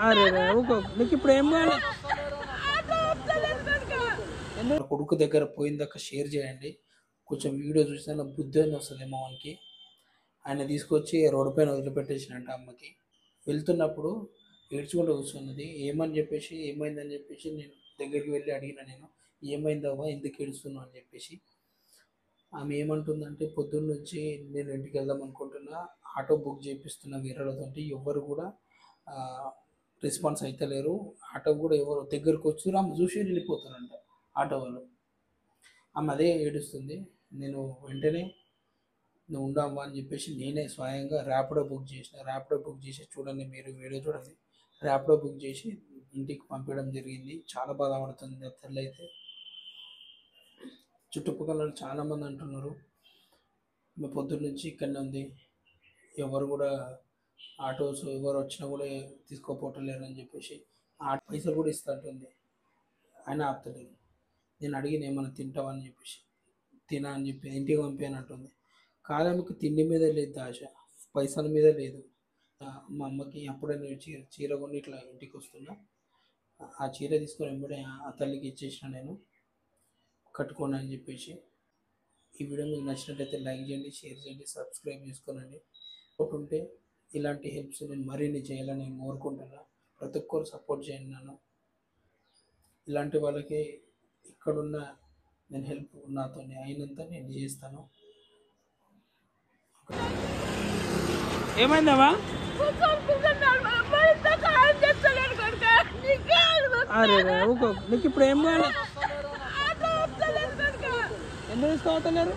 అరే ఊకో నీకు ఇప్పుడు ఏం కావాలి? కొడుకు దగ్గర పోయిందాక షేర్ చేయండి. కొంచెం వీడియో చూసినా బుద్ధి అని వస్తుంది మామకి. ఆయన తీసుకొచ్చి రోడ్డు పైన వదిలిపెట్టేసినట్ట అమ్మకి. వెళ్తున్నప్పుడు ఏడ్చుకుంటూ కూర్చున్నది. ఏమైందని చెప్పేసి నేను దగ్గరికి వెళ్ళి అడిగిన, నేను ఏమైందవ్వా ఎందుకు ఏడుస్తున్నావు అని చెప్పేసి. ఆమె ఏమంటుందంటే, పొద్దున్న నుంచి నేను ఇంటికి వెళ్దాం అనుకుంటున్నా, ఆటో బుక్ చేపిస్తున్న వేరేతో, ఎవ్వరు కూడా రెస్పాన్స్ అవుతలేరు. ఆటో కూడా ఎవరు దగ్గరకు వచ్చి ఆమె చూసి వెళ్ళిపోతారంట ఆటో వాళ్ళు. ఆమె అదే ఏడుస్తుంది. నేను వెంటనే నువ్వు ఉండమ్మా అని చెప్పేసి నేనే స్వయంగా ర్యాపిడో బుక్ చేసిన. ర్యాపిడో బుక్ చేసి చూడండి, మీరు వీడియో చూడండి. ర్యాపిడో బుక్ చేసి ఇంటికి పంపించడం జరిగింది. చాలా బాధపడుతుంది తల్లి అయితే. చుట్టుపక్కల చాలామంది అంటున్నారు, మీ పొద్దున్న నుంచి ఇక్కడనే ఉంది, ఎవరు కూడా ఆటోస్ ఎవరు వచ్చినా కూడా తీసుకోపోవట్లేరు అని చెప్పేసి. ఆ పైసలు కూడా ఇస్తుంటుంది, ఆయన ఆపుతలేదు. నేను అడిగిన ఏమైనా తింటావని చెప్పేసి, తినా అని చెప్పి ఇంటికి పంపానంటుంది. కాలానికి తిండి మీద లేదు ఆశ, పైసల మీద లేదు. మా అమ్మకి అప్పుడే నేను చీర కొని ఇట్లా ఇంటికి వస్తున్నా, ఆ చీర తీసుకొని వెంబడే ఆ తల్లికి ఇచ్చేసిన, నేను కట్టుకోండి అని చెప్పేసి. ఈ వీడియో మీకు నచ్చినట్లయితే లైక్ చేయండి, షేర్ చేయండి, సబ్స్క్రైబ్ చేసుకోనండి. ఒకటి ఉంటే ఇలాంటి హెల్ప్స్ నేను మరిన్ని చేయాలని నేను కోరుకుంటున్నా. ప్రతి ఒక్కరు సపోర్ట్ చేయండి నన్ను. ఇలాంటి వాళ్ళకి ఇక్కడున్న నేను హెల్ప్ నాతో అయినంత నేను చేస్తాను. ఏమైందమ్మా? అరే ఊకో నీకు ఇప్పుడు ఏం కావాలి? ఎందుకు తీసుకోవట్లేరు?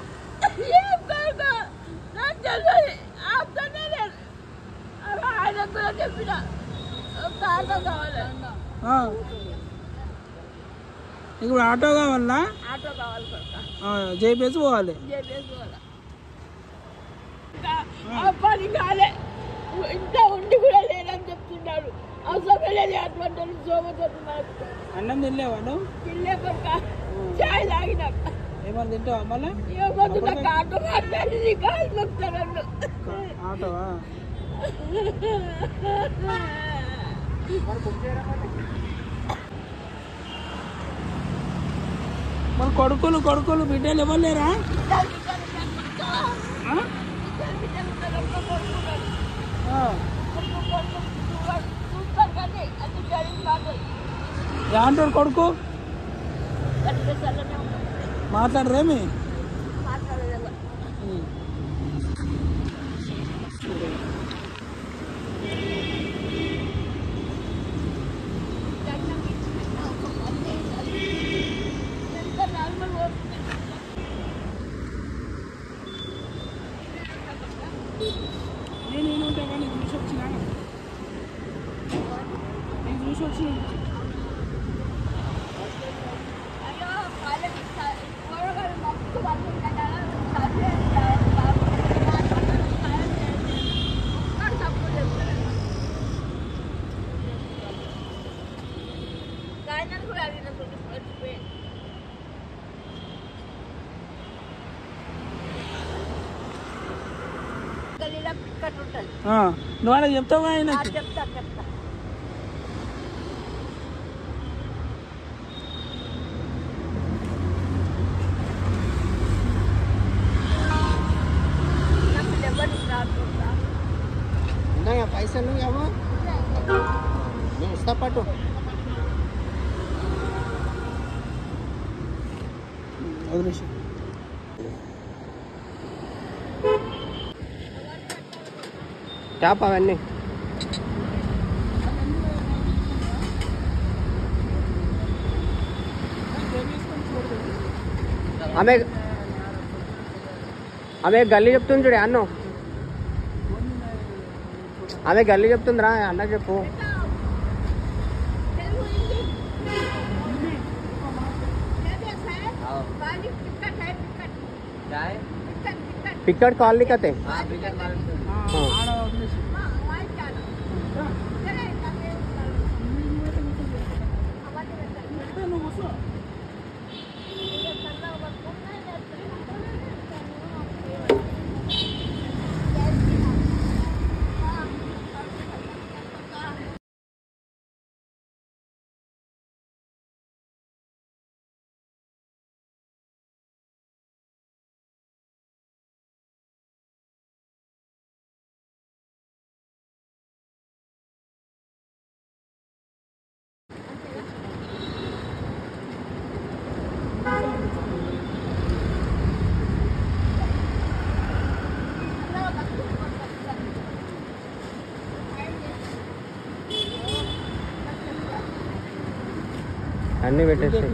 ఇప్పుడు ఆటో కావాలా? ఆటో కావాలి, జేబీఎస్ పోవాలి. పని కాలే, ఇంకా ఉండి కూడా లేదని చెప్తున్నాడు. అవసరం లేదు అటువంటి అన్నం తినలేవా నువ్వు? తినలే కొడుక, చాయ్ తాగినా. ఏమన్నా తింటావా మళ్ళీ? ఏమొద్దు, నాకు ఆటో మాట్లాడి కాలు మొక్కుతాడు. ఆటోవా? మన కొడుకులు బిడ్డలు ఎవరు లేరా? ఏమంటాడు కొడుకు? మాట్లాడరేమి? నేను ఉంటా కానీ చూసి వచ్చినా, నేను చూసి వచ్చిన. నువ్వు అలా చెప్తావా? ఆయన చెప్తా. ఉన్నాయా పైసలు? ఏమో నేను ఇస్తా పట్టు. ట్యాప్ అవన్నీ ఆమె గల్లీ చెప్తుంది చూడే అన్ను, ఆమె గల్లీ చెప్తుందిరా అన్న చెప్పు. पिकट कॉल लिखते అన్నీ పెట్టేసాయి.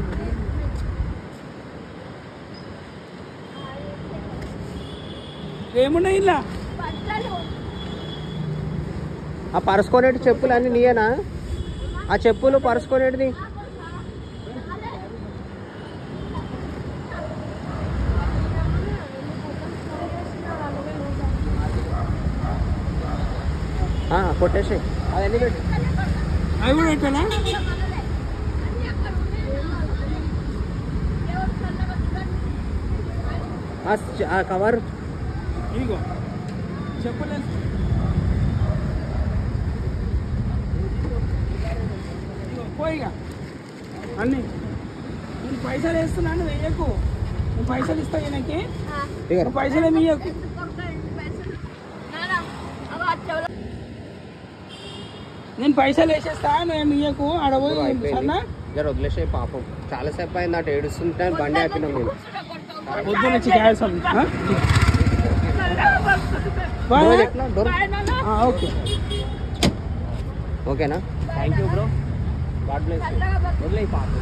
ఏమున్నాయి ఇలా? ఆ పరుచుకునేటి చెప్పులు అన్నీ నీయేనా? ఆ చెప్పులు పరుచుకునేటిది కొట్టేసి అవన్నీ పెట్టి అవి కూడా పెట్టానా? ఆ కవర్ ఇదిగో చెప్పలేదు. పోయిగా అన్నీ నేను పైసలు వేస్తున్నాను, వెయ్యకు. నేను పైసలు ఇస్తా ఈయనకి, నువ్వు పైసలు ఏమి ఇయ్యకు. నేను పైసలు వేసేస్తా, నువ్వేమి ఇయ్యకు. ఆడపోయి సన్నా జర వదిలేసే పాపం. చాలాసేపు అయింది అటు ఏడుస్తుంటే బండి ఆపినాం మేము. పొద్దు నుంచి గ్యాసం. ఓకే ఓకేనా? Thank you bro. God bless. వదిలే పాపం.